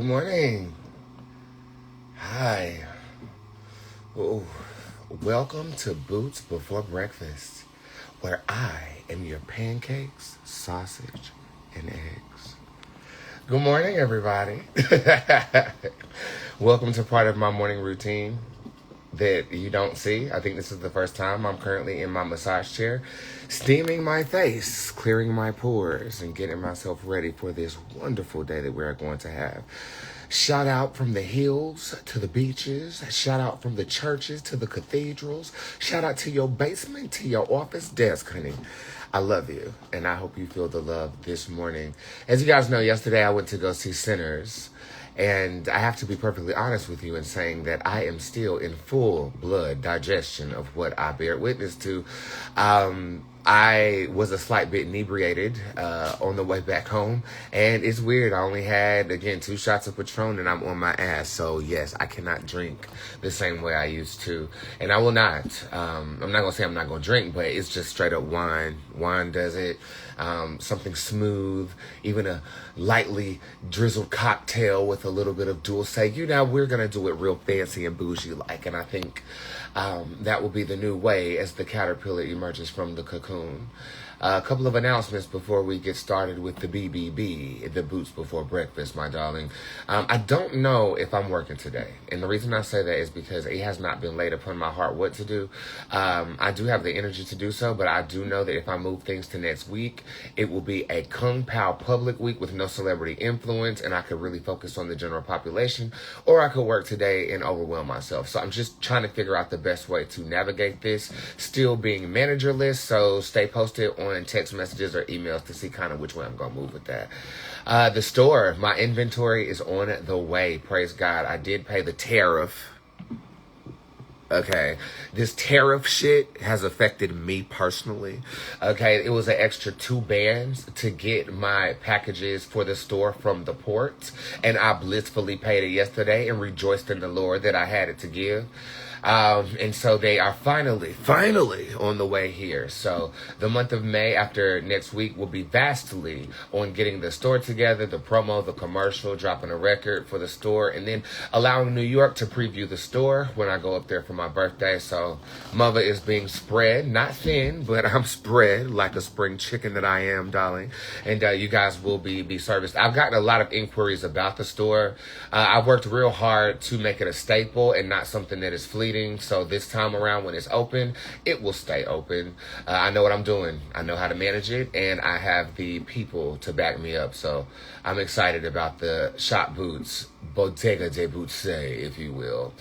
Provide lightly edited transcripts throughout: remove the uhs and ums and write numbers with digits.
Good morning. Hi. Ooh. Welcome to Boots Before Breakfast, where I am your pancakes, sausage, and eggs. Good morning, everybody. Welcome to part of my morning routine that you don't see. I think this is the first time I'm currently in my massage chair, steaming my face, clearing my pores, and getting myself ready for this wonderful day that we're going to have. Shout out from the hills to the beaches. Shout out from the churches to the cathedrals. Shout out to your basement, to your office desk, honey. I love you, and I hope you feel the love this morning. As you guys know, yesterday I went to go see Sinners. And I have to be perfectly honest with you in saying that I am still in full blood digestion of what I bear witness to. I was a slight bit inebriated on the way back home. And it's weird. I only had, again, 2 shots of Patron and I'm on my ass. So, yes, I cannot drink the same way I used to. And I will not. I'm not going to say I'm not going to drink, but it's just straight up wine. Wine does it. Something smooth, even a lightly drizzled cocktail with a little bit of dulce. You know, we're going to do it real fancy and bougie like. And I think that will be the new way as the caterpillar emerges from the cocoon. A couple of announcements before we get started with the BBB, the Boots Before Breakfast, my darling. I don't know if I'm working today. And the reason I say that is because it has not been laid upon my heart what to do. I do have the energy to do so, but I do know that if I move things to next week, it will be a Kung Pao public week with no celebrity influence, and I could really focus on the general population, or I could work today and overwhelm myself. So I'm just trying to figure out the best way to navigate this, still being managerless, so stay posted on text messages or emails to see kind of which way I'm going to move with that. The store, my inventory is on the way. Praise God. I did pay the tariff. Okay, this tariff shit has affected me personally. Okay, it was an extra 2 bands to get my packages for the store from the port, and I blissfully paid it yesterday and rejoiced in the Lord that I had it to give. And so they are finally on the way here. So the month of May after next week will be vastly on getting the store together, the promo, the commercial, dropping a record for the store, and then allowing New York to preview the store when I go up there for my birthday. So mother is being spread, not thin, but I'm spread like a spring chicken that I am, darling. And you guys will be serviced. I've gotten a lot of inquiries about the store. I've worked real hard to make it a staple and not something that is fleeting. So this time around when it's open, it will stay open. I know what I'm doing. I know how to manage it, and I have the people to back me up. So I'm excited about the shop boots, bodega de boots, if you will.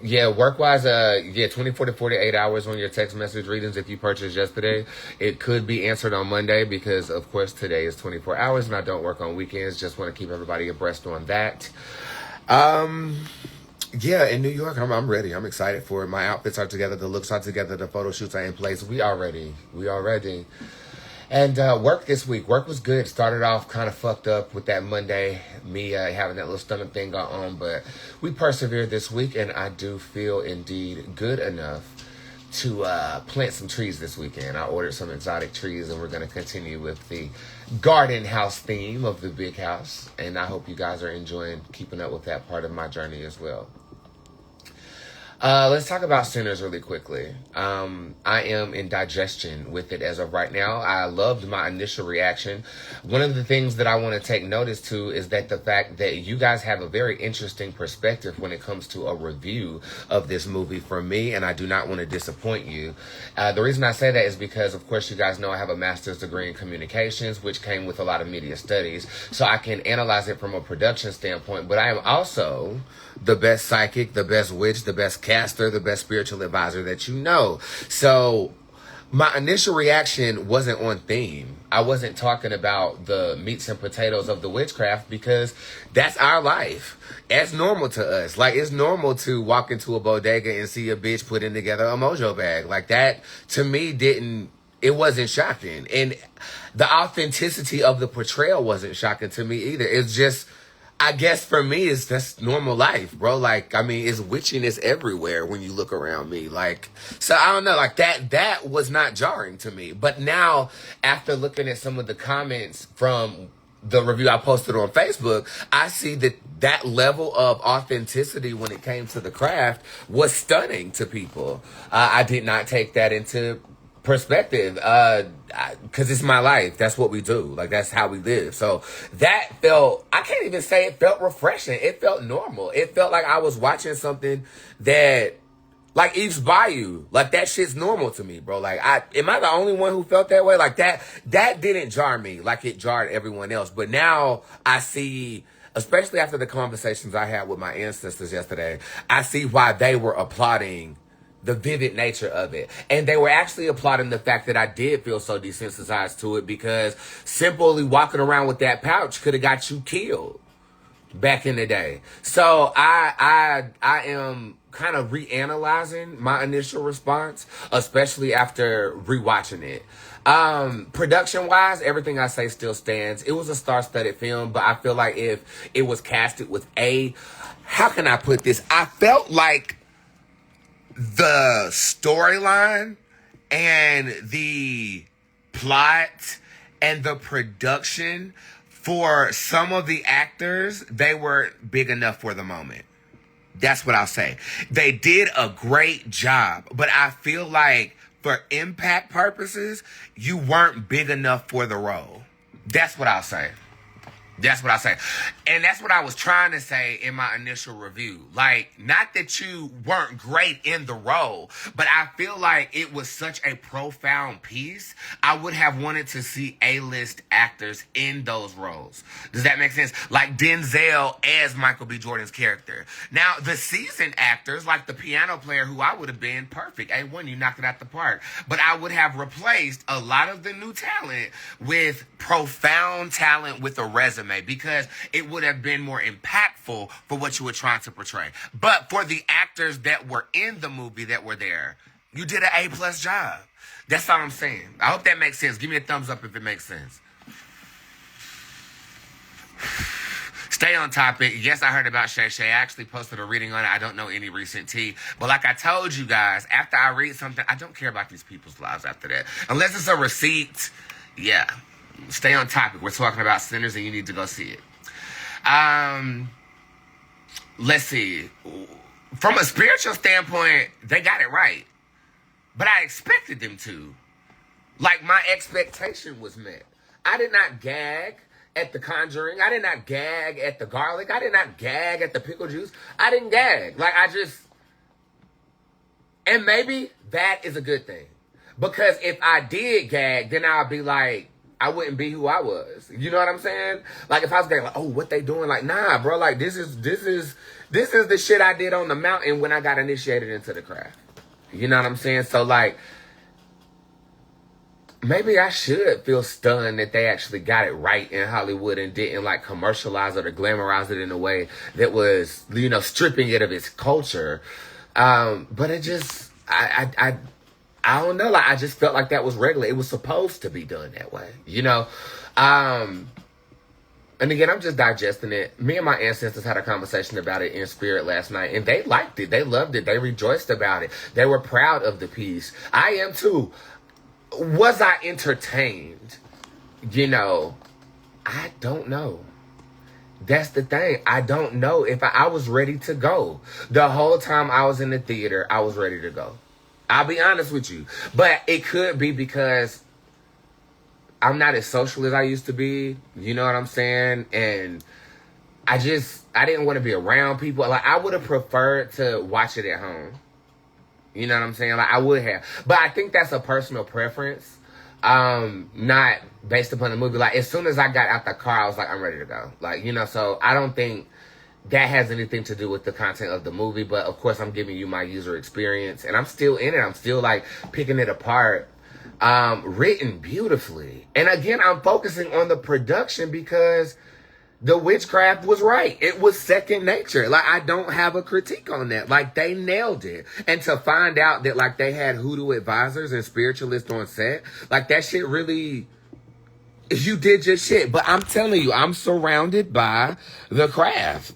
Yeah, work-wise, 24 to 48 hours on your text message readings if you purchased yesterday. It could be answered on Monday because, of course, today is 24 hours and I don't work on weekends. Just want to keep everybody abreast on that. Yeah, in New York, I'm ready. I'm excited for it. My outfits are together. The looks are together. The photo shoots are in place. We are ready. And work this week. Work was good. Started off kind of fucked up with that Monday, me having that little stomach thing going on. But we persevered this week, and I do feel indeed good enough to plant some trees this weekend. I ordered some exotic trees, and we're going to continue with the garden house theme of the big house. And I hope you guys are enjoying keeping up with that part of my journey as well. Let's talk about Sinners really quickly. I am in digestion with it as of right now. I loved my initial reaction. One of the things that I want to take notice to is that the fact that you guys have a very interesting perspective when it comes to a review of this movie from me, and I do not want to disappoint you. The reason I say that is because, of course, you guys know I have a master's degree in communications, which came with a lot of media studies, so I can analyze it from a production standpoint, but I am also the best psychic, the best witch, the best caster, the best spiritual advisor that you know. So my initial reaction wasn't on theme. I wasn't talking about the meats and potatoes of the witchcraft because that's our life. It's normal to us. Like, it's normal to walk into a bodega and see a bitch putting together a mojo bag. Like, that, to me, it wasn't shocking. And the authenticity of the portrayal wasn't shocking to me either. It's just, I guess for me, it's just normal life, bro. Like, I mean, it's witchiness everywhere when you look around me. Like, so I don't know, like that was not jarring to me. But now, after looking at some of the comments from the review I posted on Facebook, I see that level of authenticity when it came to the craft was stunning to people. I did not take that into perspective, because it's my life. That's what we do. Like, that's how we live. So that felt, I can't even say it felt refreshing. It felt normal. It felt like I was watching something that, like Eve's Bayou, like that shit's normal to me, bro. Like, am I the only one who felt that way? Like that didn't jar me like it jarred everyone else. But now I see, especially after the conversations I had with my ancestors yesterday, I see why they were applauding the vivid nature of it. And they were actually applauding the fact that I did feel so desensitized to it, because simply walking around with that pouch could have got you killed back in the day. So I am kind of reanalyzing my initial response, especially after rewatching it. Production wise, everything I say still stands. It was a star-studded film, but I feel like if it was casted with how can I put this? I felt like the storyline and the plot and the production for some of the actors, they weren't big enough for the moment. That's what I'll say. They did a great job, but I feel like for impact purposes, you weren't big enough for the role. That's what I'll say. That's what I say. And that's what I was trying to say in my initial review. Like, not that you weren't great in the role, but I feel like it was such a profound piece. I would have wanted to see A-list actors in those roles. Does that make sense? Like Denzel as Michael B. Jordan's character. Now, the seasoned actors, like the piano player who I would have been perfect. A1, you knocked it out the park. But I would have replaced a lot of the new talent with profound talent with a resume, because it would have been more impactful for what you were trying to portray. But for the actors that were in the movie that were there, you did an A+ job. That's all I'm saying. I hope that makes sense. Give me a thumbs up if it makes sense. Stay on topic. Yes, I heard about Shay Shay. I actually posted a reading on it. I don't know any recent tea. But like I told you guys, after I read something, I don't care about these people's lives after that. Unless it's a receipt, yeah. Stay on topic. We're talking about Sinners and you need to go see it. Let's see. From a spiritual standpoint, they got it right. But I expected them to. Like, my expectation was met. I did not gag at The Conjuring. I did not gag at the garlic. I did not gag at the pickle juice. I didn't gag. Like, and maybe that is a good thing. Because if I did gag, then I'll be like, I wouldn't be who I was. You know what I'm saying? Like, if I was like, oh, what they doing? Like, nah, bro. Like, this is the shit I did on the mountain when I got initiated into the craft. You know what I'm saying? So, like, maybe I should feel stunned that they actually got it right in Hollywood and didn't, like, commercialize it or glamorize it in a way that was, you know, stripping it of its culture. But it just, I don't know. Like, I just felt like that was regular. It was supposed to be done that way, you know? And again, I'm just digesting it. Me and my ancestors had a conversation about it in spirit last night, and they liked it. They loved it. They rejoiced about it. They were proud of the piece. I am too. Was I entertained? You know, I don't know. That's the thing. I don't know if I was ready to go. The whole time I was in the theater, I was ready to go. I'll be honest with you. But it could be because I'm not as social as I used to be. You know what I'm saying? And I didn't want to be around people. Like, I would have preferred to watch it at home. You know what I'm saying? Like, I would have. But I think that's a personal preference. Not based upon the movie. Like, as soon as I got out the car, I was like, I'm ready to go. Like, you know, so I don't think that has anything to do with the content of the movie. But, of course, I'm giving you my user experience. And I'm still in it. I'm still, like, picking it apart. Written beautifully. And, again, I'm focusing on the production because the witchcraft was right. It was second nature. Like, I don't have a critique on that. Like, they nailed it. And to find out that, like, they had hoodoo advisors and spiritualists on set, like, that shit really, you did your shit. But I'm telling you, I'm surrounded by the craft.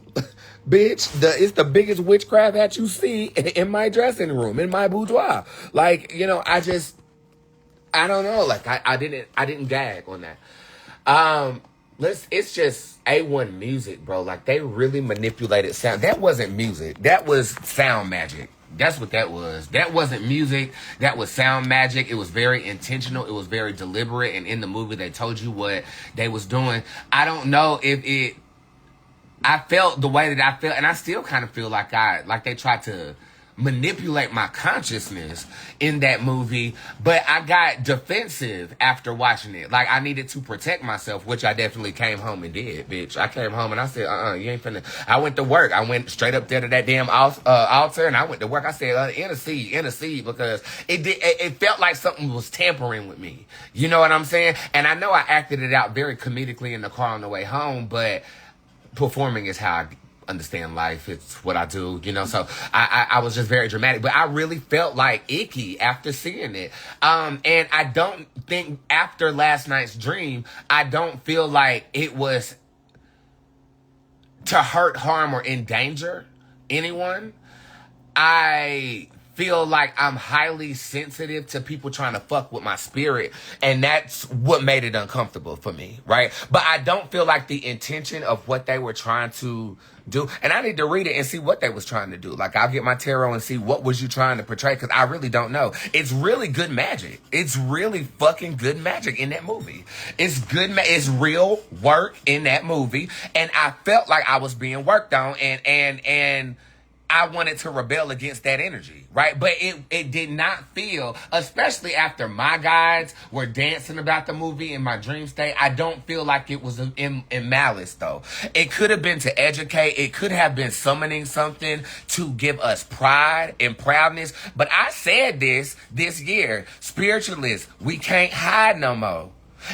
Bitch, it's the biggest witchcraft that you see in my dressing room, in my boudoir. Like, you know, I don't know. Like, I didn't gag on that. It's just A1 music, bro. Like, they really manipulated sound. That wasn't music. That was sound magic. That's what that was. That wasn't music. That was sound magic. It was very intentional. It was very deliberate. And in the movie, they told you what they was doing. I don't know if it... I felt the way that I felt, and I still kind of feel like they tried to manipulate my consciousness in that movie, but I got defensive after watching it. Like, I needed to protect myself, which I definitely came home and did, bitch. I came home and I said, you ain't finna... I went to work. I went straight up there to that damn altar, and I went to work. I said, intercede, because it felt like something was tampering with me. You know what I'm saying? And I know I acted it out very comedically in the car on the way home, but performing is how I understand life. It's what I do, you know. So I was just very dramatic, but I really felt like icky after seeing it. And I don't think after last night's dream, I don't feel like it was to hurt, harm, or endanger anyone. I feel like I'm highly sensitive to people trying to fuck with my spirit, and that's what made it uncomfortable for me, right? But I don't feel like the intention of what they were trying to do, and I need to read it and see what they was trying to do. Like, I'll get my tarot and see what was you trying to portray, because I really don't know. It's really good magic. It's really fucking good magic in that movie. It's good. It's real work in that movie, and I felt like I was being worked on, and I wanted to rebel against that energy, right? But it did not feel, especially after my guides were dancing about the movie in my dream state, I don't feel like it was in malice, though. It could have been to educate. It could have been summoning something to give us pride and proudness. But I said this year, spiritualists, we can't hide no more.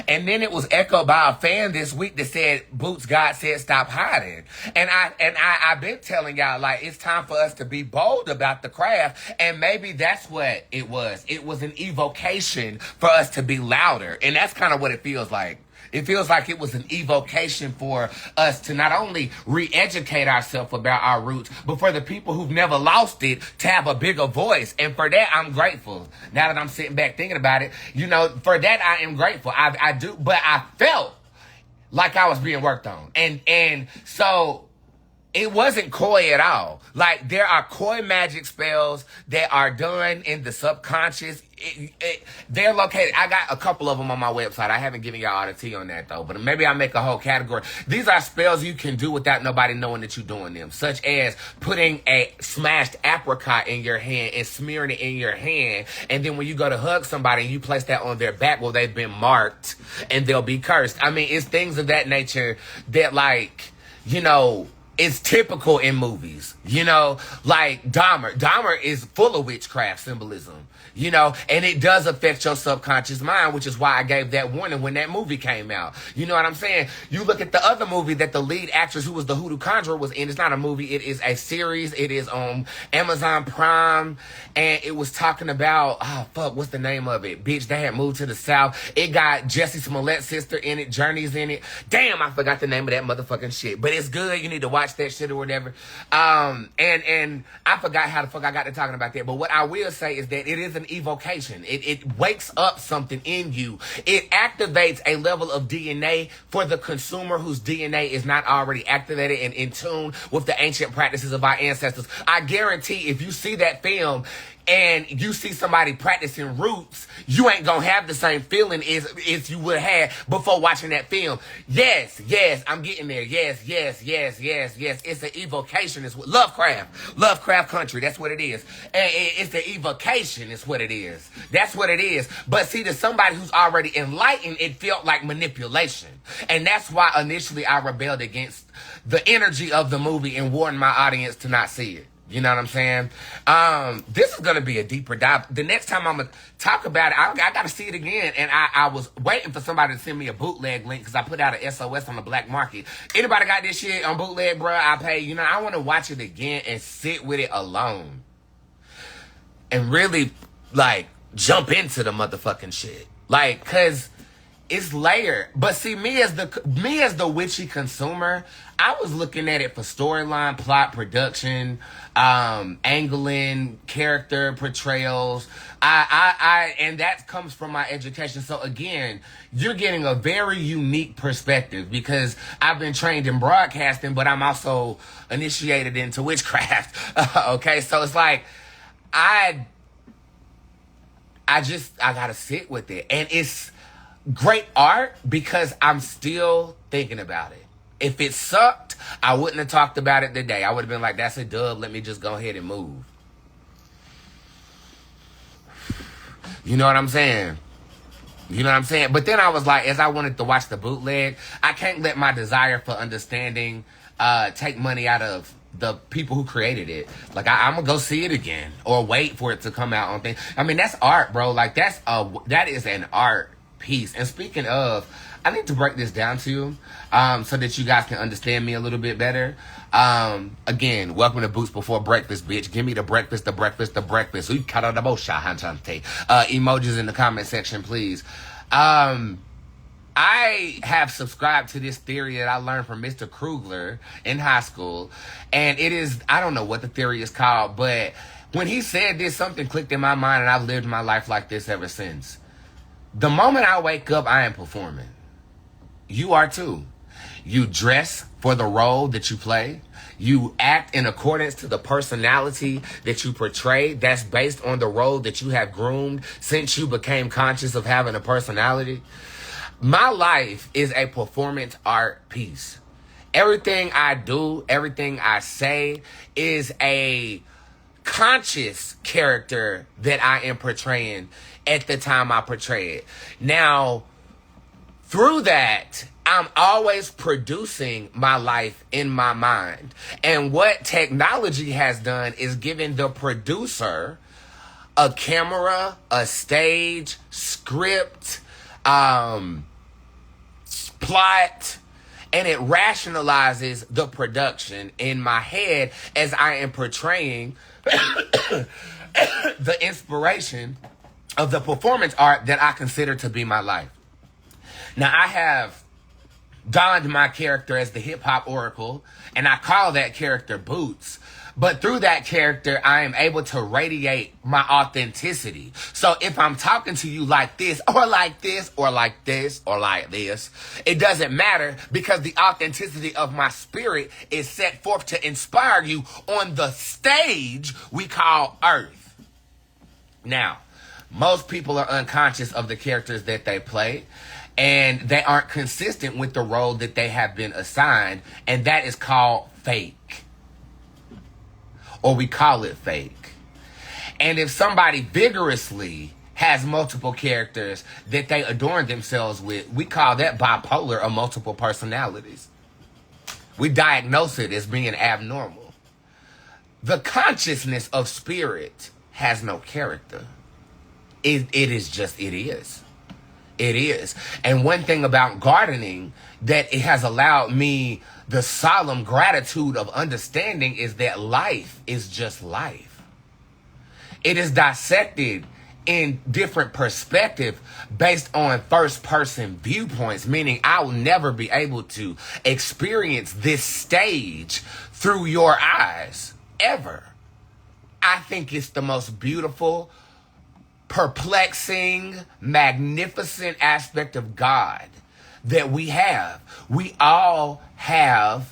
And then it was echoed by a fan this week that said, Boots, God said, stop hiding. And I've been telling y'all, like, it's time for us to be bold about the craft. And maybe that's what it was. It was an evocation for us to be louder. And that's kind of what it feels like. It feels like it was an evocation for us to not only re-educate ourselves about our roots, but for the people who've never lost it to have a bigger voice. And for that, I'm grateful. Now that I'm sitting back thinking about it, you know, for that, I am grateful. I do, but I felt like I was being worked on. And so it wasn't coy at all. Like, there are coy magic spells that are done in the subconscious. They're located. I got a couple of them on my website. I haven't given y'all all the tea on that, though. But maybe I'll make a whole category. These are spells you can do without nobody knowing that you're doing them. Such as putting a smashed apricot in your hand and smearing it in your hand. And then when you go to hug somebody and you place that on their back, well, they've been marked and they'll be cursed. I mean, it's things of that nature that, like, you know, it's typical in movies, you know, like Dahmer. Dahmer is full of witchcraft symbolism, you know, and it does affect your subconscious mind, which is why I gave that warning when that movie came out. You know what I'm saying? You look at the other movie that the lead actress who was the Hoodoo Conjurer was in. It's not a movie. It is a series. It is on Amazon Prime, and it was talking about, what's the name of it? Bitch, they had moved to the South. It got Jussie Smollett's sister in it, Journey's in it. Damn, I forgot the name of that motherfucking shit. But it's good. You need to watch that shit or whatever. And I forgot how the fuck I got to talking about that. But what I will say is that it is an evocation. It wakes up something in you. It activates a level of DNA for the consumer whose DNA is not already activated and in tune with the ancient practices of our ancestors. I guarantee if you see that film and you see somebody practicing roots, you ain't gonna have the same feeling as you would have before watching that film. Yes, I'm getting there. Yes. It's an evocation. It's Lovecraft country. That's what it is. And it's the evocation. Is what it is. That's what it is. But see, to somebody who's already enlightened, it felt like manipulation, and that's why initially I rebelled against the energy of the movie and warned my audience to not see it. You know what I'm saying? This is going to be a deeper dive. The next time I'm going to talk about it, I got to see it again. And I was waiting for somebody to send me a bootleg link because I put out an SOS on the black market. Anybody got this shit on bootleg, bro? I pay. You know, I want to watch it again and sit with it alone. And really, like, jump into the motherfucking shit. Like, because It's layered. But see, me as the witchy consumer, I was looking at it for storyline, plot, production, angling, character portrayals. And that comes from my education. So again, you're getting a very unique perspective because I've been trained in broadcasting, but I'm also initiated into witchcraft. Okay, so it's like I gotta sit with it, and it's great art because I'm still thinking about it. If it sucked, I wouldn't have talked about it today. I would have been like, that's a dub. Let me just go ahead and move. You know what I'm saying? You know what I'm saying? But then I was like, as I wanted to watch the bootleg, I can't let my desire for understanding take money out of the people who created it. Like, I'm gonna go see it again or wait for it to come out on things. I mean, that's art, bro. Like, that is an art piece. And speaking of, I need to break this down to you so that you guys can understand me a little bit better. Again, welcome to Boots Before Breakfast, bitch. Give me the breakfast, the breakfast, the breakfast. Emojis in the comment section, please. I have subscribed to this theory that I learned from Mr. Krugler in high school. And it is, I don't know what the theory is called, but when he said this, something clicked in my mind, and I've lived my life like this ever since. The moment I wake up, I am performing. You are too. You dress for the role that you play. You act in accordance to the personality that you portray. That's based on the role that you have groomed since you became conscious of having a personality. My life is a performance art piece. Everything I do, everything I say is a conscious character that I am portraying at the time I portray it. Now, through that, I'm always producing my life in my mind. And what technology has done is given the producer a camera, a stage, script, plot, and it rationalizes the production in my head as I am portraying the inspiration of the performance art that I consider to be my life. Now, I have donned my character as the hip-hop oracle, and I call that character Boots. But through that character, I am able to radiate my authenticity. So if I'm talking to you like this, or like this, or like this, or like this, it doesn't matter because the authenticity of my spirit is set forth to inspire you on the stage we call Earth. Now, most people are unconscious of the characters that they play, and they aren't consistent with the role that they have been assigned, and that is called fake. Or we call it fake. And if somebody vigorously has multiple characters that they adorn themselves with, we call that bipolar or multiple personalities. We diagnose it as being abnormal. The consciousness of spirit has no character. It is. It is. And one thing about gardening that it has allowed me the solemn gratitude of understanding is that life is just life. It is dissected in different perspectives based on first-person viewpoints, meaning I will never be able to experience this stage through your eyes, ever. I think it's the most beautiful, perplexing, magnificent aspect of God that we have. We all have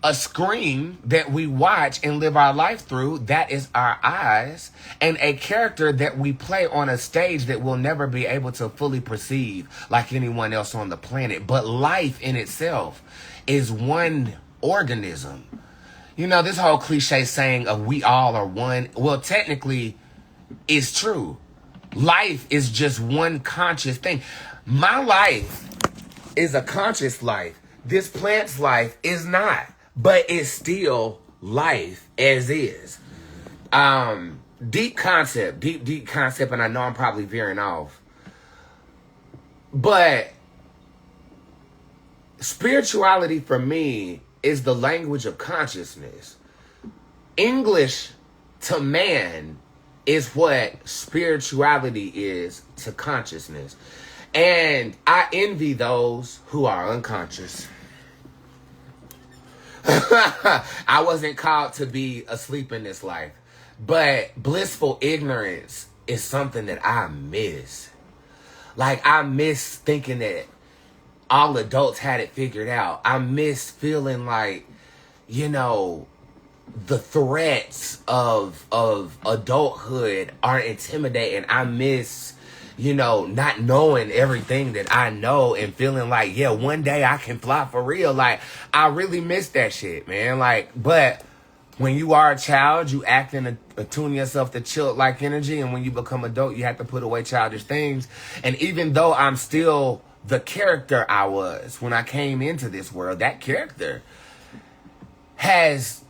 a screen that we watch and live our life through. That is our eyes, and a character that we play on a stage that we'll never be able to fully perceive like anyone else on the planet. But life in itself is one organism. You know, this whole cliche saying of we all are one, well, technically, is true. Life is just one conscious thing. My life is a conscious life. This plant's life is not, but it's still life as is. Deep concept, and I know I'm probably veering off. But spirituality for me is the language of consciousness. English to man is what spirituality is to consciousness. And I envy those who are unconscious. I wasn't called to be asleep in this life. But blissful ignorance is something that I miss. Like, I miss thinking that all adults had it figured out. I miss feeling like, you know, the threats of adulthood aren't intimidating. I miss, you know, not knowing everything that I know and feeling like, yeah, one day I can fly for real. Like, I really miss that shit, man. Like, but when you are a child, you act and attune yourself to child-like energy. And when you become adult, you have to put away childish things. And even though I'm still the character I was when I came into this world, that character has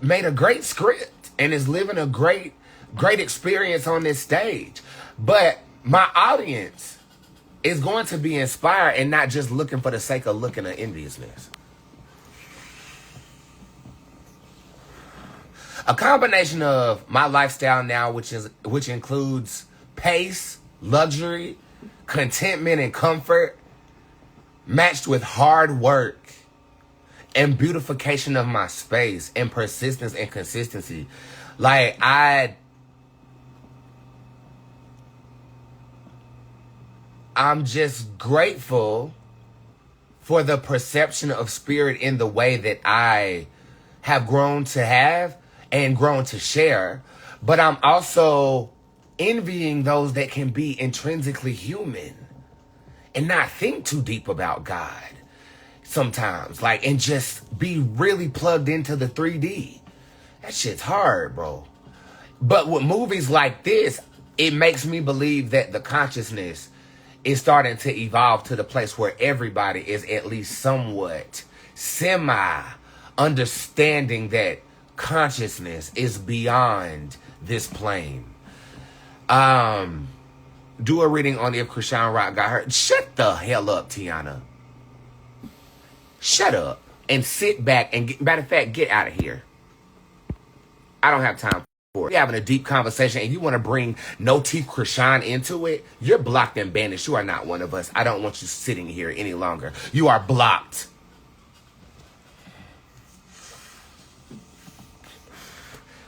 made a great script and is living a great experience on this stage. But my audience is going to be inspired and not just looking for the sake of looking at enviousness. A combination of my lifestyle now, which includes pace, luxury, contentment, and comfort, matched with hard work and beautification of my space and persistence and consistency. Like, I'm just grateful for the perception of spirit in the way that I have grown to have and grown to share. But I'm also envying those that can be intrinsically human and not think too deep about God sometimes. Like, and just be really plugged into the 3D. That shit's hard, bro. But with movies like this, it makes me believe that the consciousness is starting to evolve to the place where everybody is at least somewhat semi-understanding that consciousness is beyond this plane. Do a reading on if Krishan Rock got hurt. Shut the hell up, Tiana. Shut up and sit back and matter of fact, get out of here. I don't have time for it. You're having a deep conversation and you want to bring No Teeth Krishan into it. You're blocked and banished. You are not one of us. I don't want you sitting here any longer. You are blocked.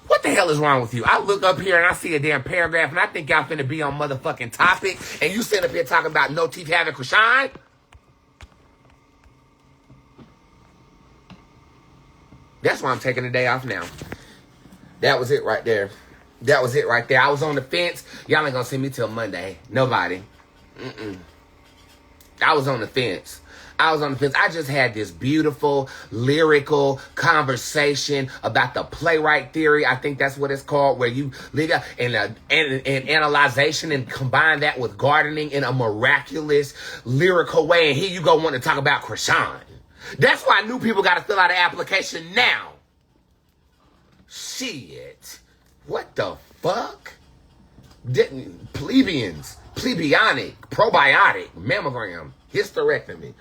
What the hell is wrong with you? I look up here and I see a damn paragraph and I think y'all finna be on motherfucking topic and you sitting up here talking about No Teeth having Krishan? That's why I'm taking the day off now. That was it right there. That was it right there. I was on the fence. Y'all ain't gonna see me till Monday. Nobody. I was on the fence. I just had this beautiful, lyrical conversation about the playwright theory. I think that's what it's called, where you live in analyzation and combine that with gardening in a miraculous, lyrical way. And here you go wanting to talk about Krishan. That's why new people got to fill out an application now. Shit. What the fuck? Plebeians, plebionic, probiotic, mammogram, hysterectomy,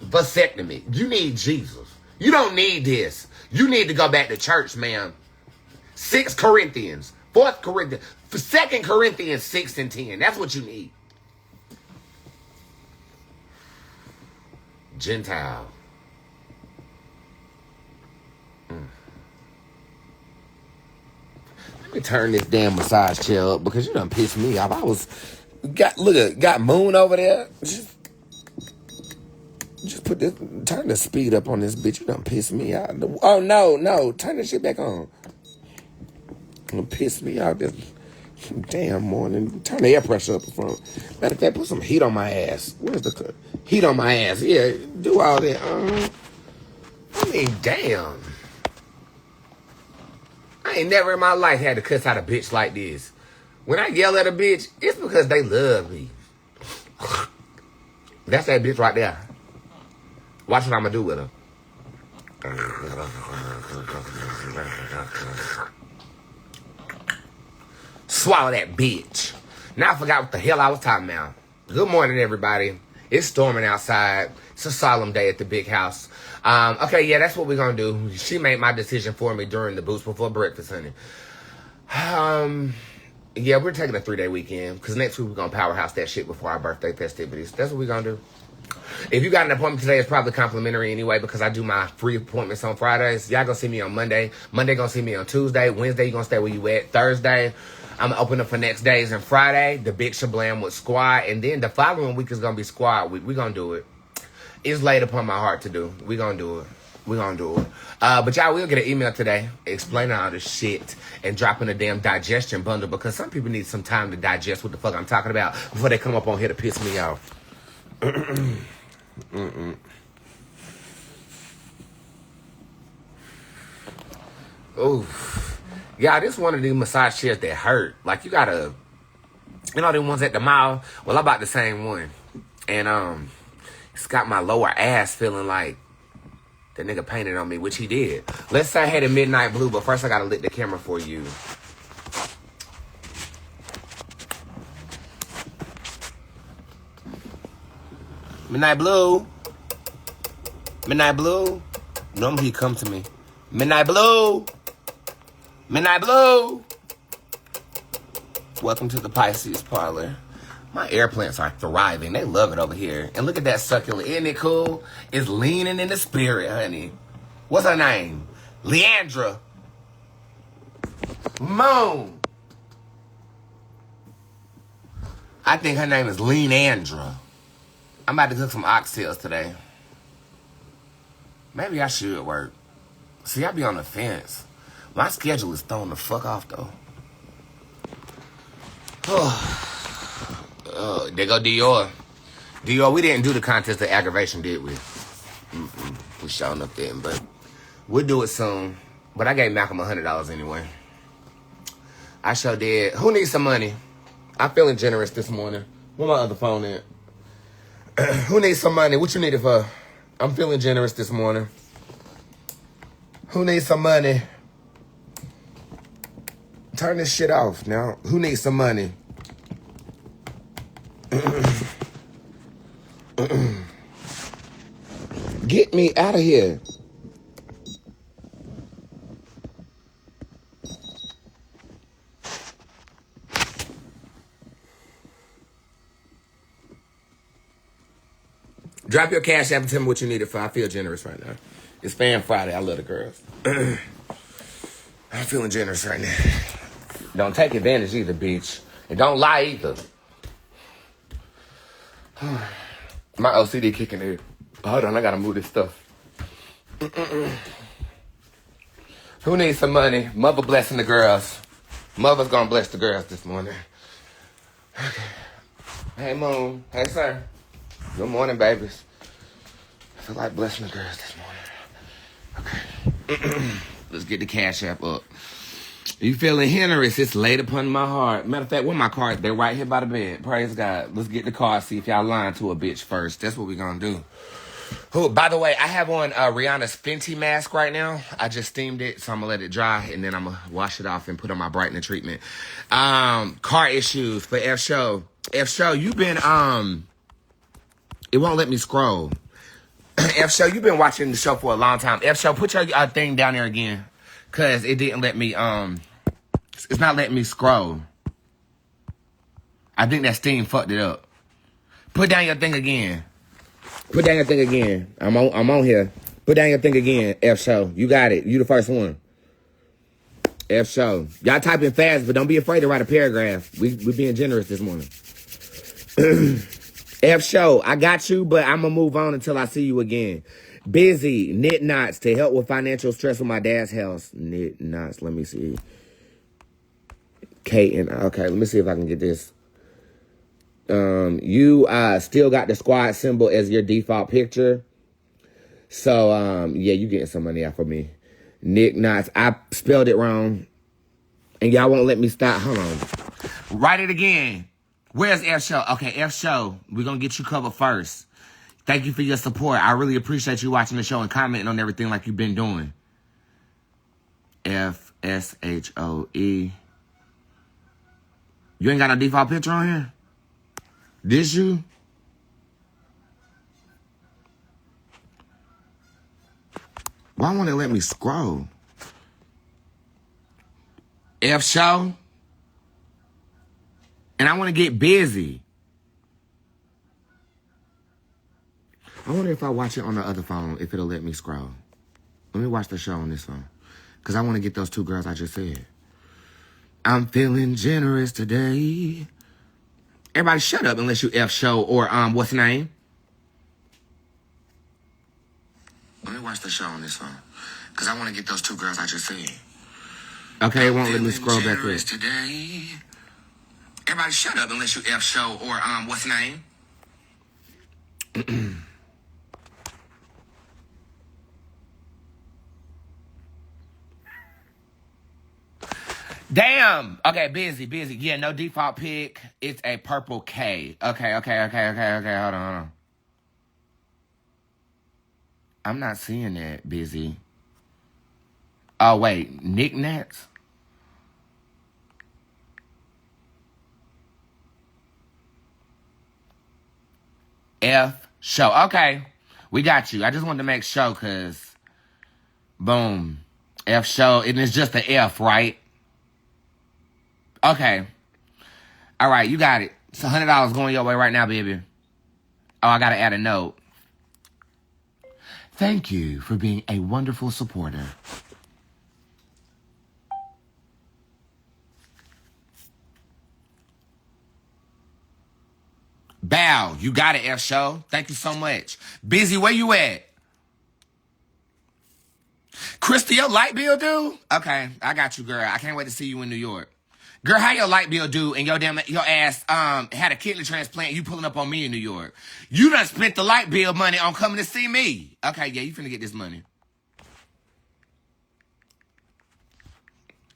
vasectomy. You need Jesus. You don't need this. You need to go back to church, man. 6 Corinthians, 4th Corinthians, 2nd Corinthians 6 and 10. That's what you need. Gentile. Let me turn this damn massage chair up because you done pissed me off. Got Moon over there. Just put this, turn the speed up on this bitch. You done pissed me out. Oh, no. Turn this shit back on. You pissed me out this damn morning. Turn the air pressure up in front. Matter of fact, put some heat on my ass. Where's the heat on my ass? Yeah, do all that. I mean, damn. I ain't never in my life had to cuss out a bitch like this. When I yell at a bitch, it's because they love me. That's that bitch right there. Watch what I'm going to do with her. Swallow that bitch. Now I forgot what the hell I was talking about. Good morning, everybody. It's storming outside. It's a solemn day at the big house. Okay, yeah, that's what we're going to do. She made my decision for me during the Boost Before Breakfast, honey. Yeah, we're taking a 3-day weekend because next week we're going to powerhouse that shit before our birthday festivities. That's what we're going to do. If you got an appointment today, it's probably complimentary anyway because I do my free appointments on Fridays. Y'all going to see me on Monday. Monday going to see me on Tuesday. Wednesday, you going to stay where you at. Thursday, I'm going to open up for next days. And Friday, the big shablam with squad. And then the following week is going to be squad week. We're going to do it. It's laid upon my heart to do. We're going to do it. We're going to do it. But y'all will get an email today explaining all this shit and dropping a damn digestion bundle because some people need some time to digest what the fuck I'm talking about before they come up on here to piss me off. Oof. Yeah, this one of these massage chairs that hurt. Like, you gotta, you know, the ones at the mall? Well, I bought the same one. And, it's got my lower ass feeling like the nigga painted on me, which he did. Let's say I had a midnight blue, but first I gotta lit the camera for you. Midnight blue. Midnight blue. Normally he come to me. Midnight blue. Midnight blue. Welcome to the Pisces parlor. My air plants are thriving. They love it over here. And look at that succulent. Isn't it cool? It's leaning in the spirit, honey. What's her name? Leandra. Moon. I think her name is Leandra. I'm about to cook some oxtails today. Maybe I should work. See, I be on the fence. My schedule is thrown the fuck off, though. There go Dior. Dior, we didn't do the contest of aggravation, did we? We showing up then, but we'll do it soon. But I gave Malcolm $100 anyway. I sure did. Who needs some money? I'm feeling generous this morning. Where my other phone at? Who needs some money? What you need it for? I'm feeling generous this morning. Who needs some money? Turn this shit off now. Who needs some money? Get me out of here. Drop your cash app and tell me what you need it for. I feel generous right now. It's Fan Friday. I love the girls. I'm feeling generous right now. Don't take advantage either, bitch. And don't lie either. My OCD kicking in. Hold on, I gotta move this stuff. Who needs some money? Mother blessing the girls. Mother's gonna bless the girls this morning. Okay. Hey, Moon. Hey, sir. Good morning, babies. I feel like blessing the girls this morning. Okay. Let's get the cash app up. You feeling generous? It's laid upon my heart. Matter of fact, where my cards? They're right here by the bed. Praise God. Let's get the cards, see if y'all lying to a bitch first. That's what we're gonna do. Oh, by the way, I have on Rihanna's Fenty mask right now. I just steamed it, so I'm gonna let it dry, and then I'm gonna wash it off and put on my brightening treatment. Car issues for F Show. F Show, you've been it won't let me scroll. F Show, you've been watching the show for a long time. F Show, put your thing down there again, cause it didn't let me it's not letting me scroll. I think that Steam fucked it up. Put down your thing again. Put down your thing again. I'm on here. Put down your thing again, F Show. You got it. You the first one. F Show. Y'all typing fast, but don't be afraid to write a paragraph. We being generous this morning. F Show, I got you, but I'm going to move on until I see you again. Busy, knit knots to help with financial stress with my dad's house. Knit knots, let me see. Kate okay, let me see if I can get this. You still got the squad symbol as your default picture. So, yeah, you getting some money out for me. Knit knots, I spelled it wrong. And y'all won't let me stop. Hold on. Write it again. Where's F Show? Okay, F Show, we're going to get you covered first. Thank you for your support. I really appreciate you watching the show and commenting on everything like you've been doing. FSHOE. You ain't got no default picture on here? This you? Why won't it let me scroll? F Show? I want to get busy. I wonder if I watch it on the other phone, if it'll let me scroll. Let me watch the show on this phone. Because I want to get those two girls I just said. I'm feeling generous today. Everybody shut up unless you F show or, what's the name? Let me watch the show on this phone. Because I want to get those two girls I just said. Okay, it won't let me scroll back there. Today. Everybody shut up unless you F show or, what's the name? Damn. Okay, busy. Yeah, no default pick. It's a purple K. Okay. Hold on. I'm not seeing that, busy. Oh, wait. Knickknacks? F show. Okay. We got you. I just wanted to make sure, because boom. F show. And it's just the F, right? Okay. All right, you got it. It's $100 going your way right now, baby. Oh, I got to add a note. Thank you for being a wonderful supporter. Bow, you got it, F show. Thank you so much. Busy, where you at? Krista, your light bill due? Okay, I got you, girl. I can't wait to see you in New York. Girl, how your light bill due and your ass had a kidney transplant, you pulling up on me in New York. You done spent the light bill money on coming to see me. Okay, yeah, you finna get this money.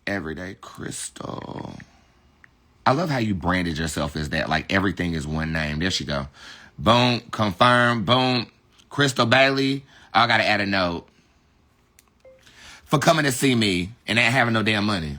Everyday Crystal. I love how you branded yourself as that. Like, everything is one name. There she go. Boom, confirm, boom. Crystal Bailey. I gotta add a note. For coming to see me and ain't having no damn money.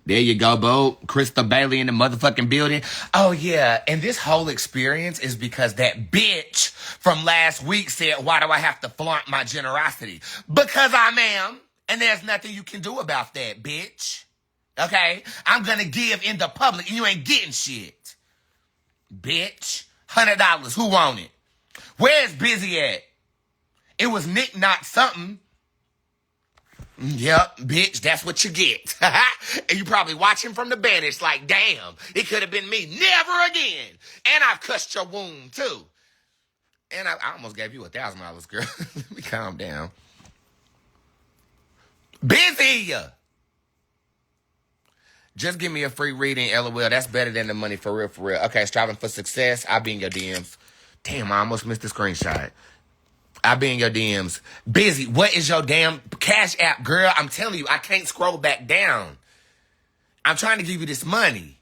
There you go, Bo. Crystal Bailey in the motherfucking building. Oh, yeah. And this whole experience is because that bitch from last week said, why do I have to flaunt my generosity? Because I am. And there's nothing you can do about that, bitch. Okay? I'm going to give in the public and you ain't getting shit. Bitch. $100. Who want it? Where's Busy at? It was Nick Not Something. Yep, bitch, that's what you get. And you probably watching from the banish like, damn, it could have been me. Never again. And I've cussed your wound, too. And I almost gave you $1,000, girl. Let me calm down. Busy! Just give me a free reading, LOL. That's better than the money, for real, for real. Okay, striving for success. I'll be in your DMs. Damn, I almost missed the screenshot. I'll be in your DMs. Busy, what is your damn Cash App, girl? I'm telling you, I can't scroll back down. I'm trying to give you this money.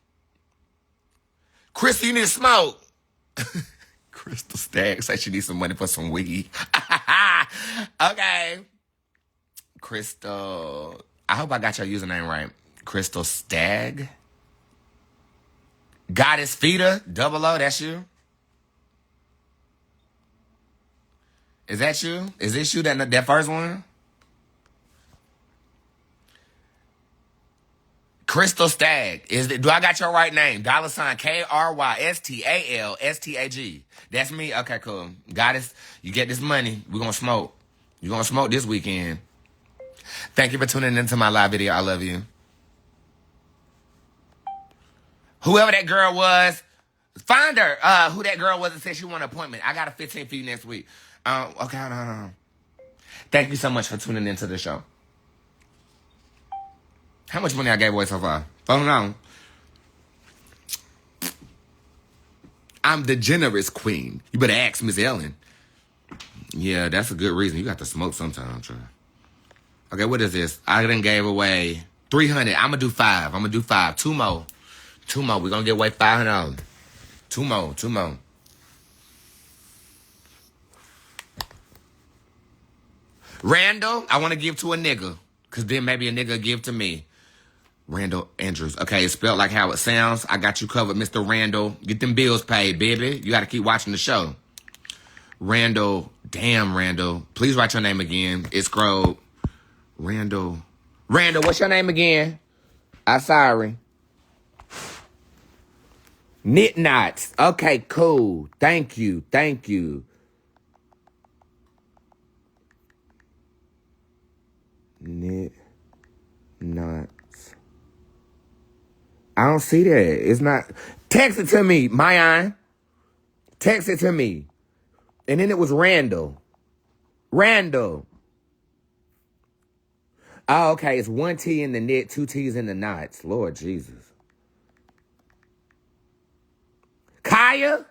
Crystal, you need to smoke. Crystal Stagg says she needs some money for some weed. Okay. Crystal, I hope I got your username right. Crystal Stagg. Goddess Feeder, 00, that's you? Is that you? Is this you, that first one? Crystal Stagg. Do I got your right name? $ KRYSTALSTAG. That's me? Okay, cool. Goddess, you get this money. We're going to smoke. You're going to smoke this weekend. Thank you for tuning into my live video. I love you. Whoever that girl was, find her. Who that girl was that said she wanted an appointment. I got a 15 for you next week. Okay, hold on. Thank you so much for tuning into the show. How much money I gave away so far? Hold on. I'm the generous queen. You better ask Miss Ellen. Yeah, that's a good reason. You got to smoke sometime, try. Okay, what is this? I done gave away 300. I'm going to do 5. Two more. We're going to get away $500. Two more. Randall, I want to give to a nigga. Because then maybe a nigga will give to me. Randall Andrews. Okay, it's spelled like how it sounds. I got you covered, Mr. Randall. Get them bills paid, baby. You got to keep watching the show. Randall Damn, Randall. Please write your name again. It's scrolled. Randall. Randall, what's your name again? I'm sorry. Knit knots. Okay, cool. Thank you. Thank you. Knit knots. I don't see that. It's not. Text it to me, Mayan. Text it to me. And then it was Randall. Randall. Oh, okay. It's 1 T in the knit, 2 T's in the knots. Lord Jesus. Kaya?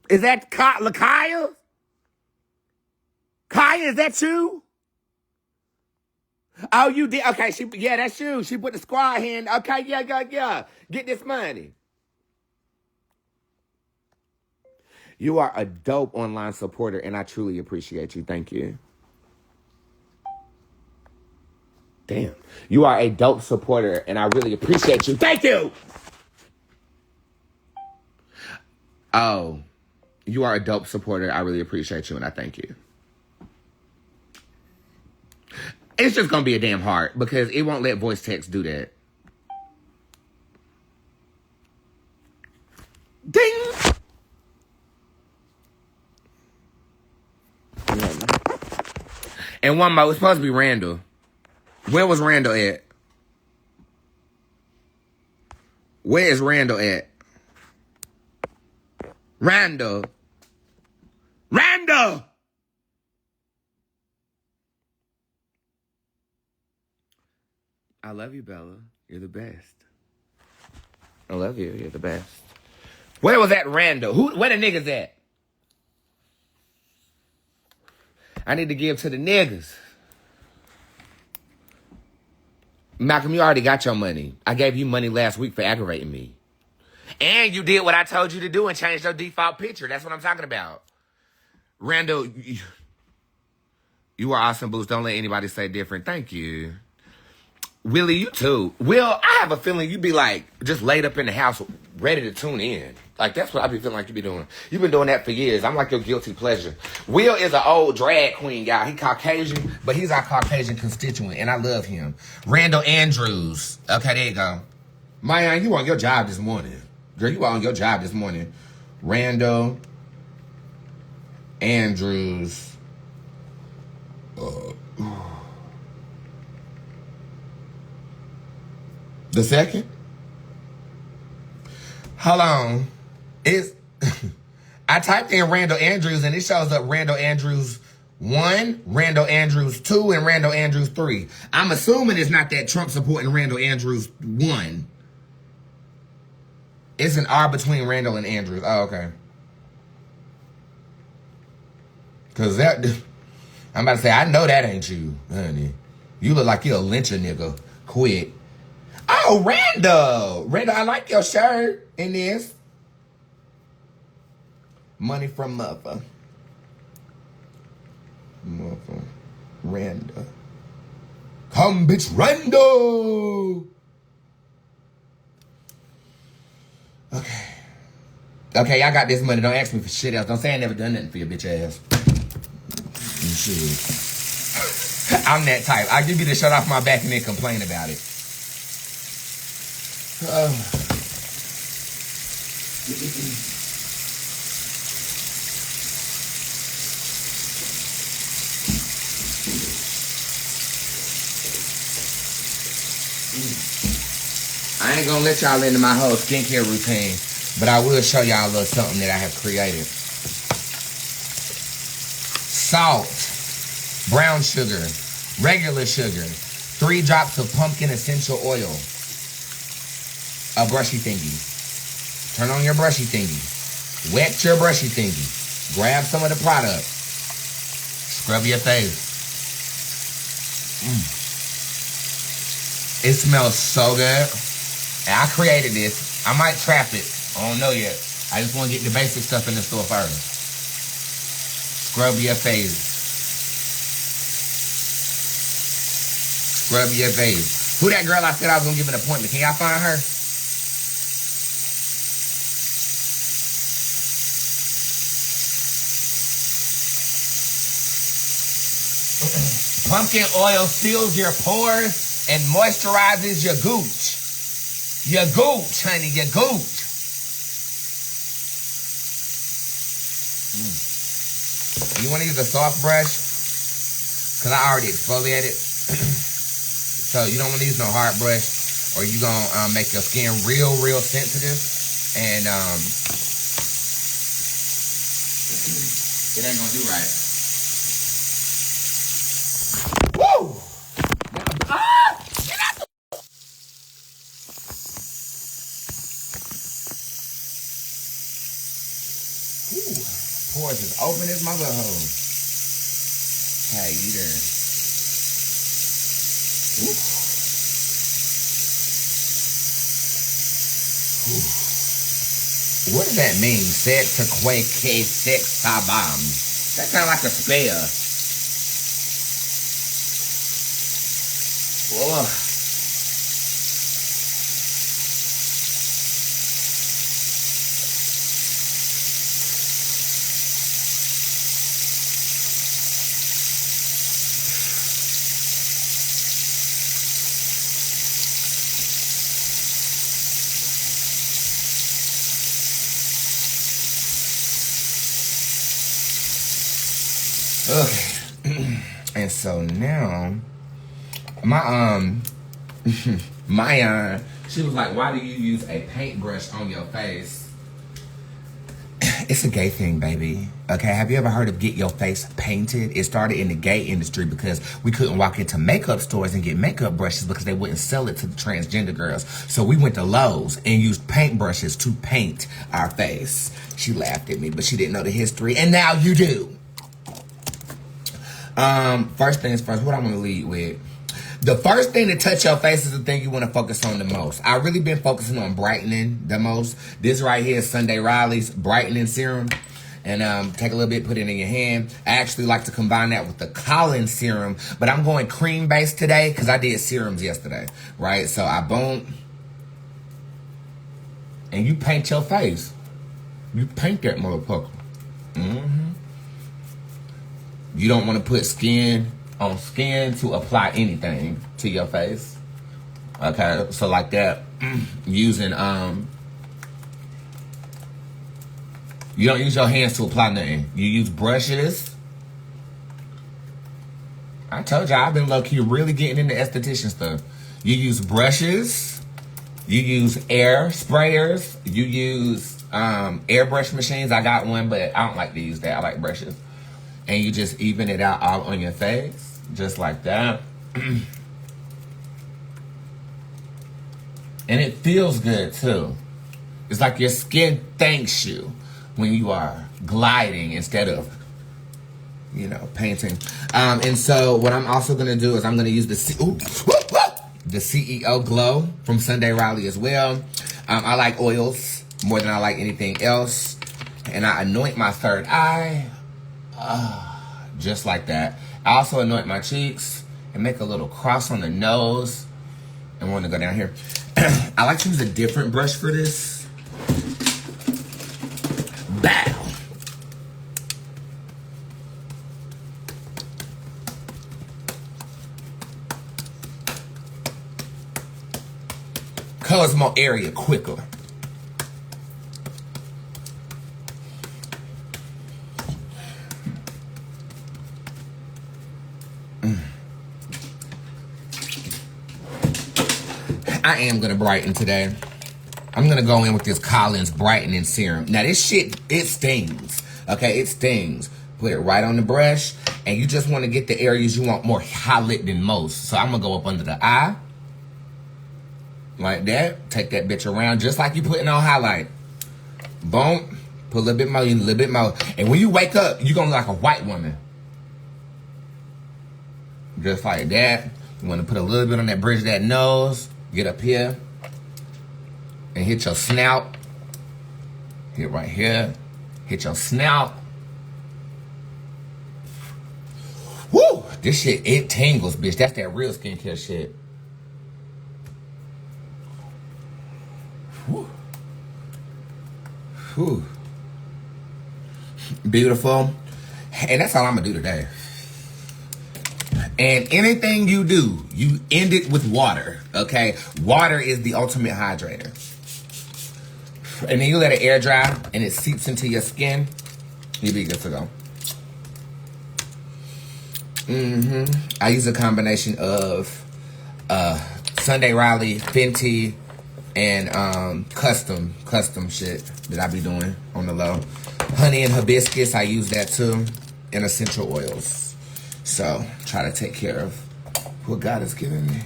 Is that Lakaya? Kaya, is that you? Oh, you did? Okay, yeah, that's you. She put the squad hand. Okay, yeah. Get this money. You are a dope online supporter, and I truly appreciate you. Thank you. Damn. You are a dope supporter, and I really appreciate you. Thank you! Oh, you are a dope supporter. I really appreciate you, and I thank you. It's just going to be a damn heart, because it won't let voice text do that. Ding! And one more. It's supposed to be Randall. Where was Randall at? Where is Randall at? Randall. Randall! I love you, Bella. You're the best. I love you. You're the best. Where was that Randall? Where the niggas at? I need to give to the niggas. Malcolm, you already got your money. I gave you money last week for aggravating me. And you did what I told you to do and changed your default picture. That's what I'm talking about. Randall, you are awesome, Boost. Don't let anybody say different. Thank you. Willie, you too. Will, I have a feeling you be like just laid up in the house ready to tune in. Like, that's what I be feeling like you be doing. You've been doing that for years. I'm like your guilty pleasure. Will is an old drag queen guy. He Caucasian, but he's our Caucasian constituent, and I love him. Randall Andrews. Okay, there you go. Maya, you on your job this morning. Girl, you on your job this morning. Randall Andrews. The second? Hold on. I typed in Randall Andrews and it shows up Randall Andrews 1, Randall Andrews 2, and Randall Andrews 3. I'm assuming it's not that Trump supporting Randall Andrews 1. It's an R between Randall and Andrews. Oh, okay. Because that... I'm about to say, I know that ain't you, honey. You look like you're a lyncher nigga. Quick. Oh, Randall. Randall, I like your shirt in this. Money from mother. Mother. Randall. Come, bitch, Randall. Okay. Okay, y'all got this money. Don't ask me for shit else. Don't say I never done nothing for your bitch ass. You should. I'm that type. I'll give you the shirt off my back and then complain about it. I ain't gonna let y'all into my whole skincare routine, but I will show y'all a little something that I have created. Salt, brown sugar, regular sugar, 3 drops of pumpkin essential oil, a brushy thingy. Turn on your brushy thingy. Wet your brushy thingy. Grab some of the product. Scrub your face. It smells so good. And I created this. I might trap it. I don't know yet. I just want to get the basic stuff in the store first. Scrub your face. Scrub your face. Who that girl I said I was going to give an appointment? Can y'all find her? Pumpkin oil seals your pores and moisturizes your gooch. Your gooch, honey, your gooch. You want to use a soft brush? Because I already exfoliated. So you don't want to use no hard brush, or you're going to make your skin real, real sensitive. And it ain't going to do right. Woo! Get out the... Pores is open as my butthole. Hey, you there? What does that mean? Sex-a-quake, sex-a-bomb. That sounds like a spell. Whoa. Okay. And so now my she was like, why do you use a paintbrush on your face? It's a gay thing, baby. Okay, have you ever heard of get your face painted? It started in the gay industry because we couldn't walk into makeup stores and get makeup brushes because they wouldn't sell it to the transgender girls. So we went to Lowe's and used paintbrushes to paint our face. She laughed at me, but she didn't know the history, and now you do. First things first, what I want to lead with. The first thing to touch your face is the thing you want to focus on the most. I've really been focusing on brightening the most. This right here is Sunday Riley's brightening serum. And take a little bit, put it in your hand. I actually like to combine that with the Collins serum. But I'm going cream based today because I did serums yesterday. Right? So I boom. And you paint your face. You paint that motherfucker. You don't want to put skin on skin to apply anything to your face. Okay, so like that, using you don't use your hands to apply nothing. You use brushes. I told you I've been low-key really getting into esthetician stuff. You use brushes. You use air sprayers. You use airbrush machines. I got one, but I don't like to use that. I like brushes. And you just even it out all on your face, just like that. And it feels good too. It's like your skin thanks you when you are gliding instead of, you know, painting. And so what I'm also gonna do is I'm gonna use the CEO Glow from Sunday Riley as well. I like oils more than I like anything else. And I anoint my third eye. Just like that. I also anoint my cheeks and make a little cross on the nose. And we're gonna go down here. I like to use a different brush for this. Bow. Covers more area quicker. I am going to brighten today. I'm going to go in with this Collins brightening serum. Now, this shit, it stings. Okay, it stings. Put it right on the brush. And you just want to get the areas you want more highlight than most. So I'm going to go up under the eye. Like that. Take that bitch around just like you putting on highlight. Boom. Put a little bit more, a little bit more. And when you wake up, you're going to look like a white woman. Just like that. You want to put a little bit on that bridge of that nose. Get up here and hit your snout. Hit right here. Hit your snout. Woo! This shit, it tingles, bitch. That's that real skincare shit. Woo. Whew. Beautiful. And that's all I'm going to do today. And anything you do, you end it with water, okay? Water is the ultimate hydrator. And then you let it air dry and it seeps into your skin, you'll be good to go. I use a combination of Sunday Riley, Fenty, and custom shit that I be doing on the low. Honey and hibiscus, I use that too. And essential oils. So, try to take care of what God has given me.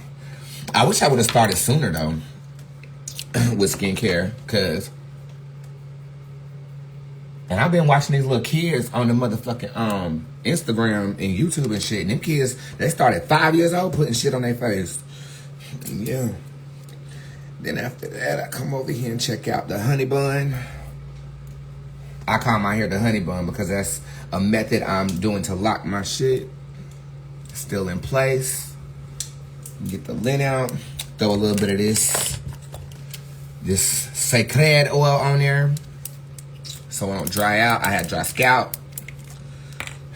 I wish I would have started sooner though with skincare, cause and I've been watching these little kids on the motherfucking Instagram and YouTube and shit. And them kids, they started 5 years old putting shit on their face. And yeah. Then after that, I come over here and check out the honey bun. I call my hair the honey bun because that's a method I'm doing to lock my shit. Still in place. Get the lint out. Throw a little bit of this Sacred oil on there, so it don't dry out. I had dry scalp,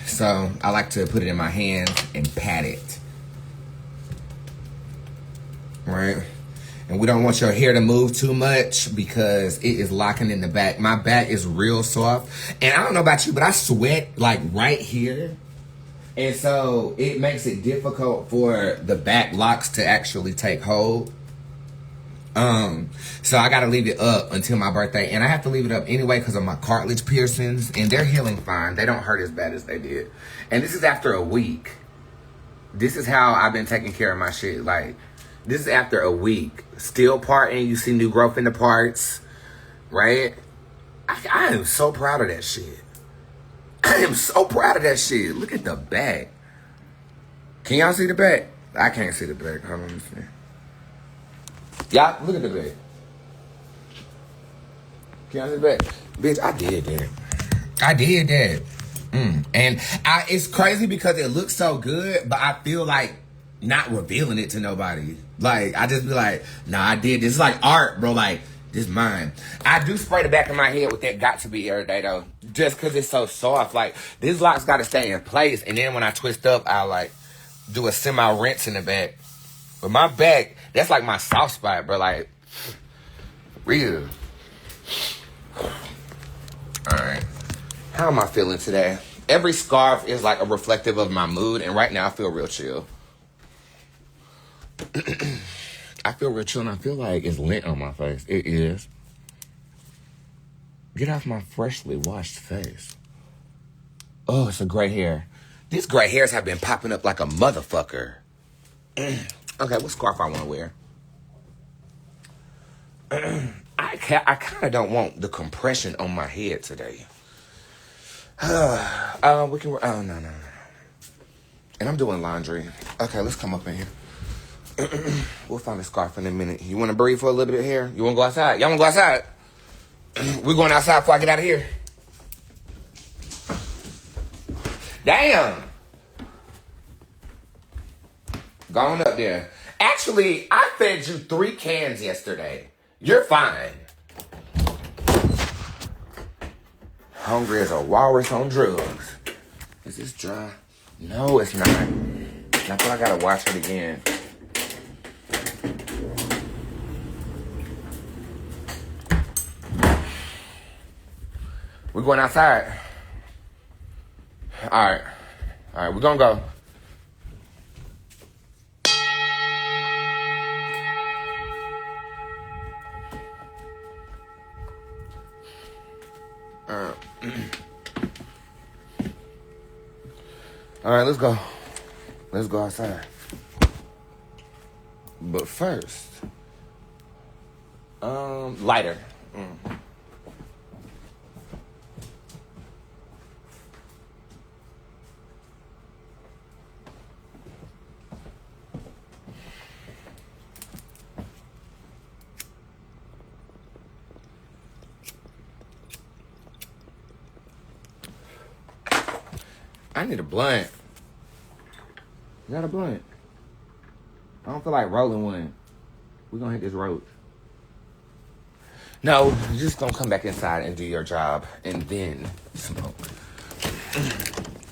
so I like to put it in my hand and pat it, right? And we don't want your hair to move too much because it is locking in the back. My back is real soft, and I don't know about you, but I sweat like right here, and so it makes it difficult for the back locks to actually take hold. So I gotta leave it up until my birthday, and I have to leave it up anyway because of my cartilage piercings, and they're healing fine. They don't hurt as bad as they did. And this is after a week. This is how I've been taking care of my shit. Like, this is after a week. Still parting, you see new growth in the parts, right? I am so proud of that shit. I am so proud of that shit. Look at the back. Can y'all see the back? I can't see the back. Hold on, let me see. Y'all, look at the back. Can y'all see the back? Bitch, I did that. I did that. And it's crazy because it looks so good, but I feel like not revealing it to nobody. Like, I just be like, nah, I did this. It's like art, bro. Like, this is mine. I do spray the back of my head with that Got To Be every day, though. Just because it's so soft. Like, this lock's got to stay in place. And then when I twist up, I'll, like, do a semi-rinse in the back. But my back, that's like my soft spot, bro. Like, real. Alright. How am I feeling today? Every scarf is like a reflective of my mood. And right now, I feel real chill. I feel real chill and I feel like it's lint on my face. It is. Get off my freshly washed face. Oh, it's a gray hair. These gray hairs have been popping up like a motherfucker. Okay, what scarf I want to wear? I kind of don't want the compression on my head today. We can. Oh no. And I'm doing laundry. Okay, let's come up in here. We'll find a scarf in a minute. You want to breathe for a little bit here? You want to go outside? Y'all want to go outside? We're going outside before I get out of here. Damn. Going up there. Actually, I fed you 3 cans yesterday. You're fine. Hungry as a walrus on drugs. Is this dry? No, it's not. I thought I gotta wash it again. We're going outside. Alright, we're gonna go. Alright, let's go. Let's go outside. But first, lighter. I need a blunt. You got a blunt? I don't feel like rolling one. We're gonna hit this road. No, you're just gonna come back inside and do your job and then smoke.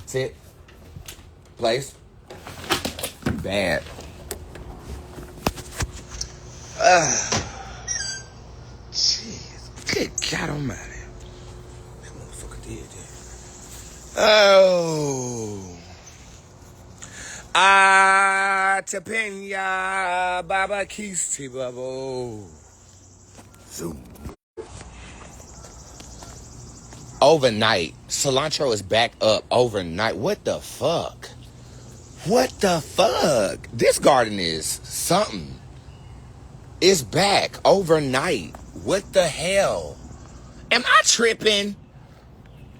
Sit. Place. I'm bad. Jeez. Good God almighty. That motherfucker did that. Oh. Tapenya Baba Kisti Babo. Zoom. Overnight. Cilantro is back up overnight. What the fuck? What the fuck? This garden is something. It's back overnight. What the hell? Am I tripping?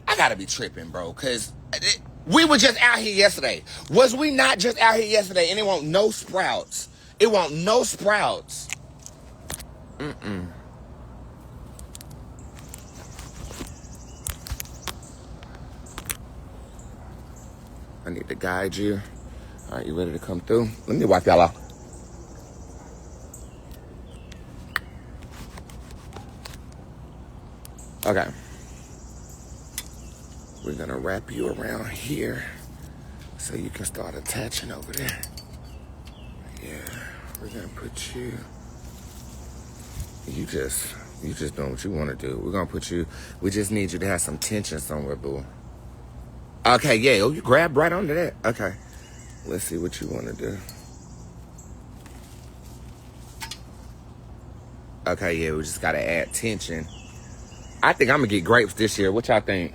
I gotta be tripping, bro, because we were just out here yesterday. Was we not just out here yesterday and it won't no sprouts? It won't no sprouts. I need to guide you. All right, you ready to come through? Let me wipe y'all off. Okay. We're gonna wrap you around here so you can start attaching over there. Yeah, we're gonna put you. You just doing what you want to do. We're gonna put you. We just need you to have some tension somewhere, boo. Okay, yeah. Oh, you grab right onto that. Okay. Let's see what you want to do. Okay, yeah. We just gotta add tension. I think I'm gonna get grapes this year. What y'all think?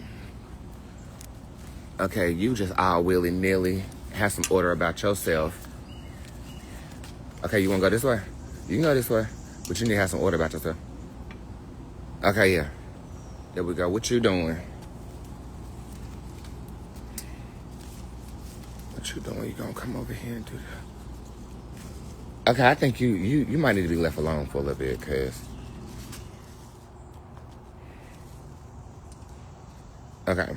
Okay, you just all willy-nilly have some order about yourself. Okay, you wanna go this way? You can go this way, but you need to have some order about yourself. Okay, yeah. There we go. What you doing? What you doing? You gonna come over here and do that? Okay, I think you might need to be left alone for a little bit, cause. Okay.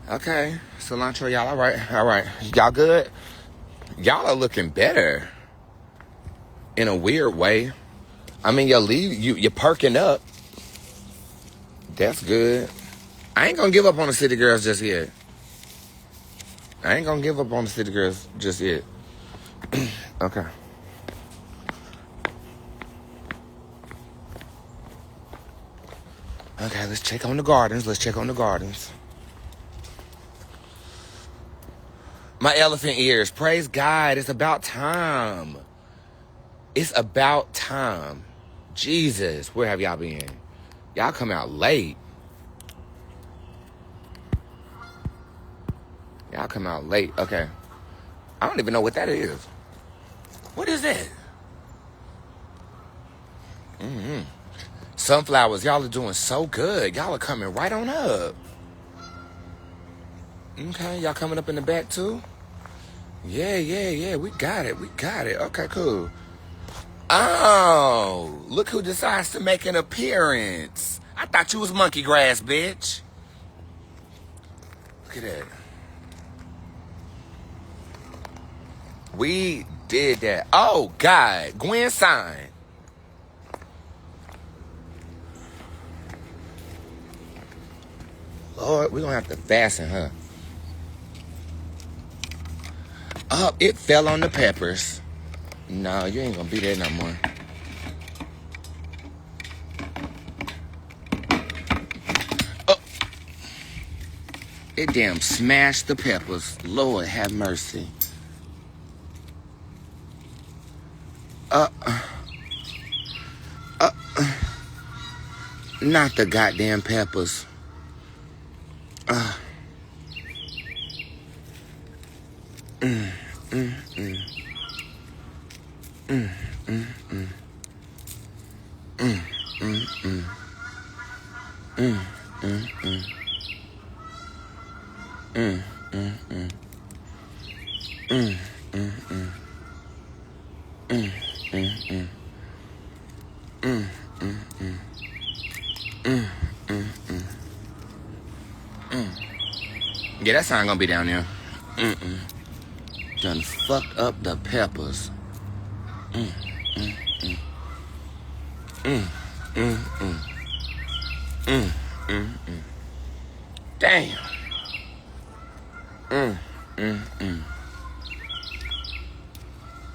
Okay. Cilantro, y'all all right? All right. Y'all good? Y'all are looking better. In a weird way. I mean, you're perking up. That's good. I ain't gonna give up on the city girls just yet. Okay. Okay, let's check on the gardens. My elephant ears. Praise God. It's about time. Jesus, where have y'all been? Y'all come out late. Okay. I don't even know what that is. What is that? Sunflowers, y'all are doing so good. Y'all are coming right on up. Okay, y'all coming up in the back too? Yeah. We got it. Okay, cool. Oh, look who decides to make an appearance. I thought you was monkey grass, bitch. Look at that. We did that. Oh, God. Gwen sign. Lord, we're going to have to fasten her. Oh, it fell on the peppers. No, you ain't going to be there no more. Oh. It damn smashed the peppers. Lord, have mercy. Not the goddamn peppers. Yeah, that sign gonna be down there. Done fucked up the peppers. Damn.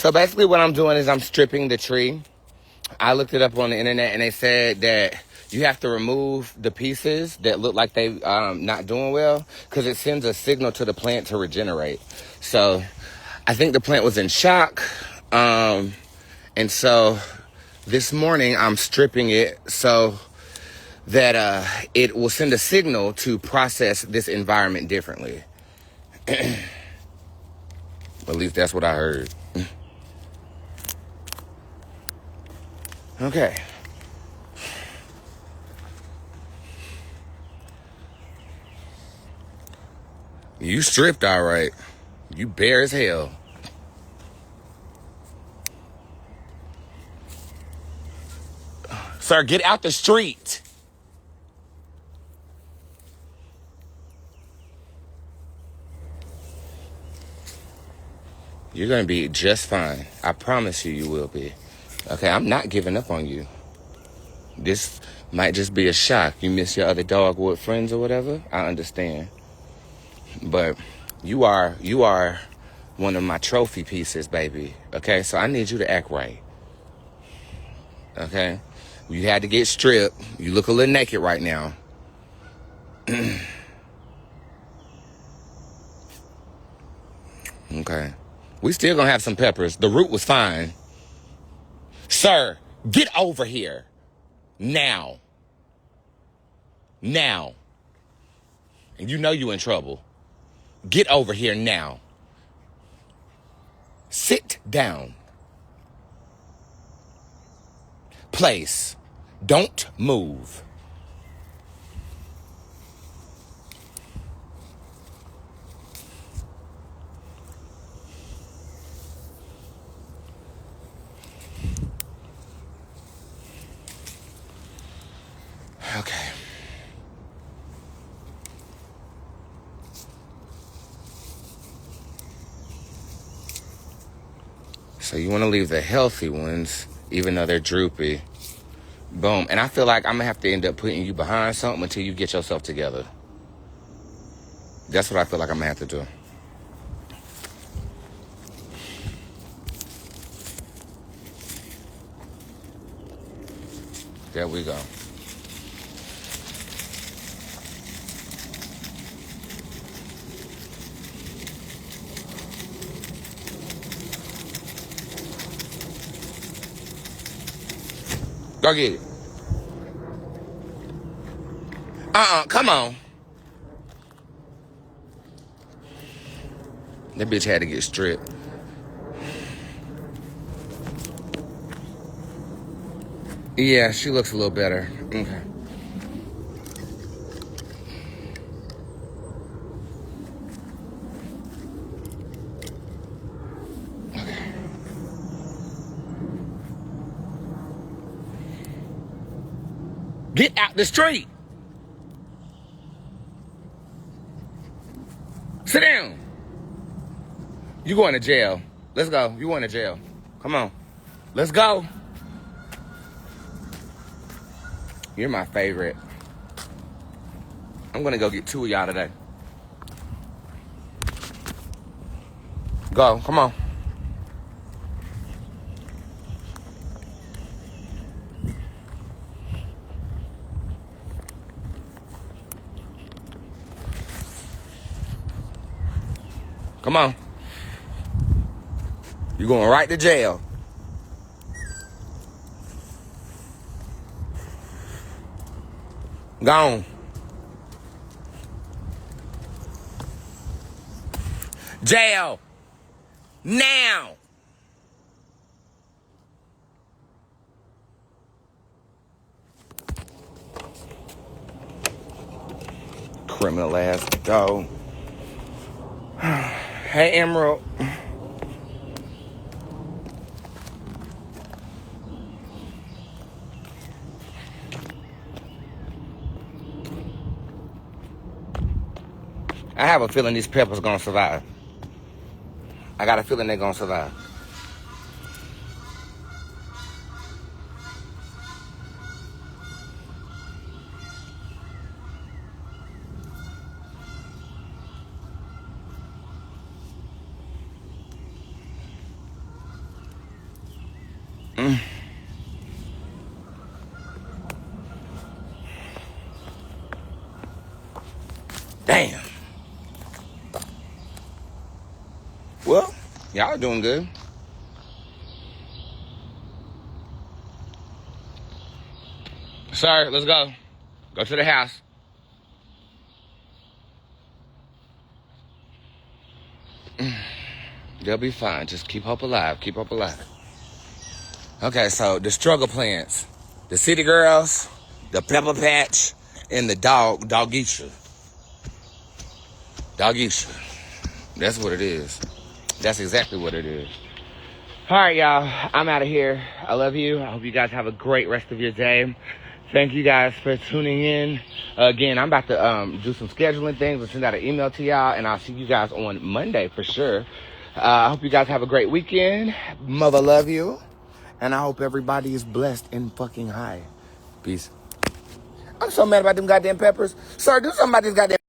So basically what I'm doing is I'm stripping the tree. I looked it up on the internet and they said that you have to remove the pieces that look like they not doing well because it sends a signal to the plant to regenerate. So I think the plant was in shock. And so this morning I'm stripping it so that it will send a signal to process this environment differently. At least that's what I heard. Okay. You stripped all right. You bare as hell. Sir, get out the street. You're going to be just fine. I promise you, you will be. Okay, I'm not giving up on you. This might just be a shock. You miss your other dogwood friends or whatever. I understand. But you are one of my trophy pieces, baby. Okay, so I need you to act right. Okay? You had to get stripped. You look a little naked right now. Okay. We still gonna have some peppers. The root was fine. Sir, get over here. Now. Now. And you know you in trouble. Get over here now. Sit down. Place. Don't move. Okay. So you want to leave the healthy ones, even though they're droopy. Boom. And I feel like I'm going to have to end up putting you behind something until you get yourself together. That's what I feel like I'm going to have to do. There we go. Go get it. Come on. That bitch had to get stripped. Yeah, she looks a little better. Okay. Get out the street. Sit down. You going to jail. Let's go. You going to jail. Come on. Let's go. You're my favorite. I'm going to go get 2 of y'all today. Go. Come on. Come on. You're going right to jail. Gone. Jail. Now. Criminal ass dog. Hey, Emerald. I have a feeling these peppers gonna survive. I got a feeling they're gonna survive. Damn. Well, y'all are doing good. Sir, let's go. Go to the house. They'll be fine. Just keep hope alive. Keep hope alive. Okay, so the struggle plans. The city girls, the pepper patch, and the doggeisha. Doggeisha. That's what it is. That's exactly what it is. All right, y'all. I'm out of here. I love you. I hope you guys have a great rest of your day. Thank you guys for tuning in. Again, I'm about to do some scheduling things and send out an email to y'all, and I'll see you guys on Monday for sure. I hope you guys have a great weekend. Mother love you. And I hope everybody is blessed and fucking high. Peace. I'm so mad about them goddamn peppers. Sir, do something about this goddamn